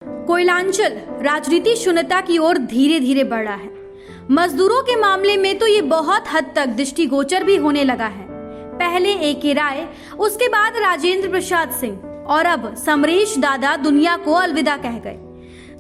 कोयलांचल राजनीति शून्यता की ओर धीरे धीरे बढ़ रहा है। मजदूरों के मामले में तो ये बहुत हद तक दृष्टिगोचर भी होने लगा है। पहले ए.के. राय, उसके बाद राजेंद्र प्रसाद सिंह और अब समरेश दादा दुनिया को अलविदा कह गए।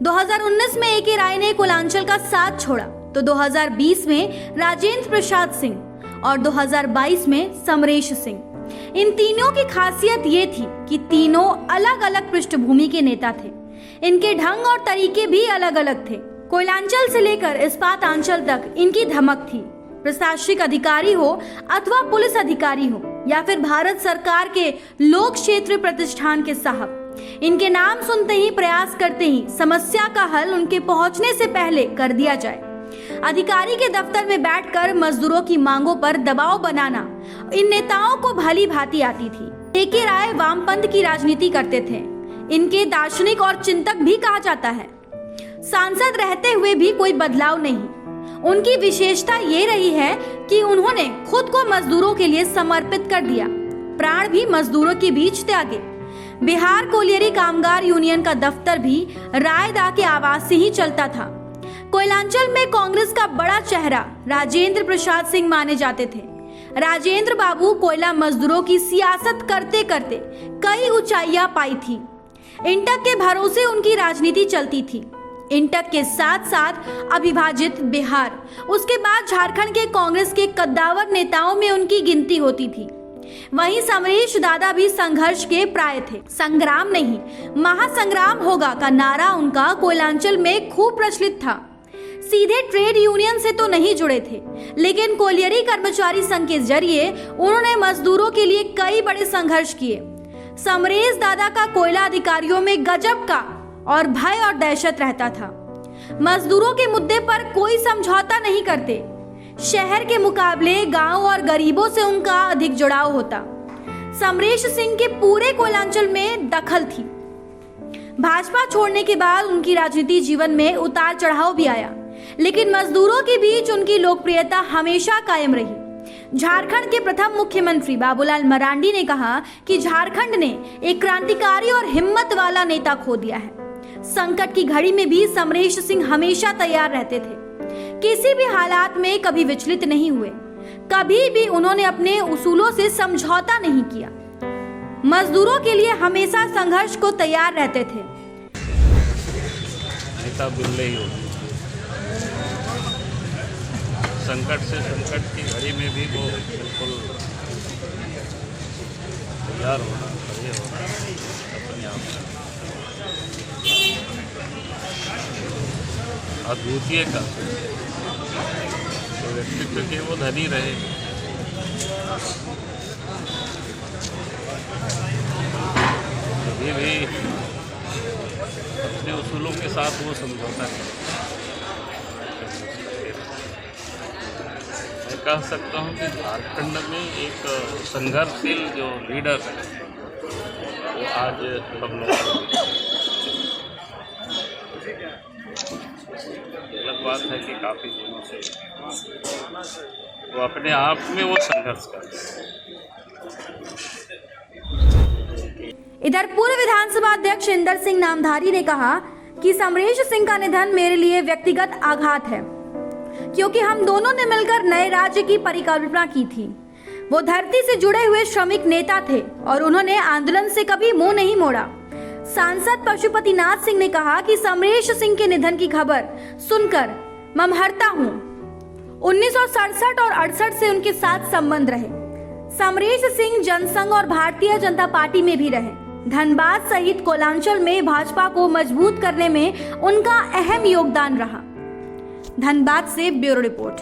2019 में ए.के. राय ने कोयलांचल का साथ छोड़ा तो 2020 में राजेंद्र प्रसाद सिंह और 2022 में समरेश सिंह। इन तीनों की खासियत ये थी कि तीनों अलग अलग पृष्ठभूमि के नेता थे। इनके ढंग और तरीके भी अलग अलग थे। कोयलांचल से लेकर इस्पात अंचल तक इनकी धमक थी। प्रशासनिक अधिकारी हो अथवा पुलिस अधिकारी हो या फिर भारत सरकार के लोक क्षेत्र प्रतिष्ठान के साहब, इनके नाम सुनते ही प्रयास करते ही समस्या का हल उनके पहुंचने से पहले कर दिया जाए। अधिकारी के दफ्तर में बैठकर मजदूरों की मांगों पर दबाव बनाना इन नेताओं को भली भांति आती थी। ए.के. राय वामपंथ की राजनीति करते थे। इनके दार्शनिक और चिंतक भी कहा जाता है। सांसद रहते हुए भी कोई बदलाव नहीं। उनकी विशेषता ये रही है कि उन्होंने खुद को मजदूरों के लिए समर्पित कर दिया, प्राण भी मजदूरों के बीच त्यागे। बिहार कोलियरी कामगार यूनियन का दफ्तर भी रायदा के आवाज से ही चलता था। कोयलांचल में कांग्रेस का बड़ा चेहरा राजेंद्र प्रसाद सिंह माने जाते थे। राजेंद्र बाबू कोयला मजदूरों की सियासत करते करते कई ऊंचाइयां पाई थी। इंटक के भरोसे उनकी राजनीति चलती थी। इंटक के साथ साथ अविभाजित बिहार, उसके बाद झारखंड के कांग्रेस के कद्दावर नेताओं में उनकी गिनती होती थी। वहीं समरेश दादा भी संघर्ष के प्राय थे। संग्राम नहीं, महासंग्राम होगा का नारा उनका कोयलांचल में खूब प्रचलित था। सीधे ट्रेड यूनियन से तो नहीं जुड़े थे, लेकिन कोलियरी कर्मचारी संघ के जरिए उन्होंने मजदूरों के लिए कई बड़े संघर्ष किए। समरेश दादा का कोयला अधिकारियों में गजब का और भय और दहशत रहता था। मजदूरों के मुद्दे पर कोई समझौता नहीं करते। शहर के मुकाबले गांव और गरीबों से उनका अधिक जुड़ाव होता। समरेश सिंह के पूरे कोयलांचल में दखल थी। भाजपा छोड़ने के बाद उनकी राजनीति जीवन में उतार चढ़ाव भी आया, लेकिन मजदूरों के बीच उनकी लोकप्रियता हमेशा कायम रही। झारखंड के प्रथम मुख्यमंत्री बाबूलाल मरांडी ने कहा कि झारखंड ने एक क्रांतिकारी और हिम्मत वाला नेता खो दिया है। संकट की घड़ी में भी समरेश सिंह हमेशा तैयार रहते थे। किसी भी हालात में कभी विचलित नहीं हुए। कभी भी उन्होंने अपने उसूलों से समझौता नहीं किया। मजदूरों के लिए हमेशा संघर्ष को तैयार रहते थे। नेता बिल्ले ही होते, संकट से संकट की घड़ी में भी वो बिल्कुल तैयार होना, खड़े होना अपने आप अद्वितीय का तो व्यक्तित्व के वो धनी रहे। कभी भी अपने उसूलों के साथ वो समझौता नहीं। मैं कह सकता हूँ कि झारखंड में एक संघर्षशील जो लीडर है वो आज हम लोग, अलग बात है कि काफ़ी दिनों से वो अपने आप में वो संघर्ष कर रहे हैं। इधर पूर्व विधानसभा अध्यक्ष इंदर सिंह नामधारी ने कहा कि समरेश सिंह का निधन मेरे लिए व्यक्तिगत आघात है, क्योंकि हम दोनों ने मिलकर नए राज्य की परिकल्पना की थी। वो धरती से जुड़े हुए श्रमिक नेता थे और उन्होंने आंदोलन से कभी मुंह नहीं मोड़ा। सांसद पशुपतिनाथ सिंह ने कहा कि समरेश सिंह के निधन की खबर सुनकर ममहरता हूँ। 1967 और 68 से उनके साथ संबंध रहे। समरेश सिंह जनसंघ और भारतीय जनता पार्टी में भी रहे। धनबाद सहित कोयलांचल में भाजपा को मजबूत करने में उनका अहम योगदान रहा। धनबाद से ब्यूरो रिपोर्ट।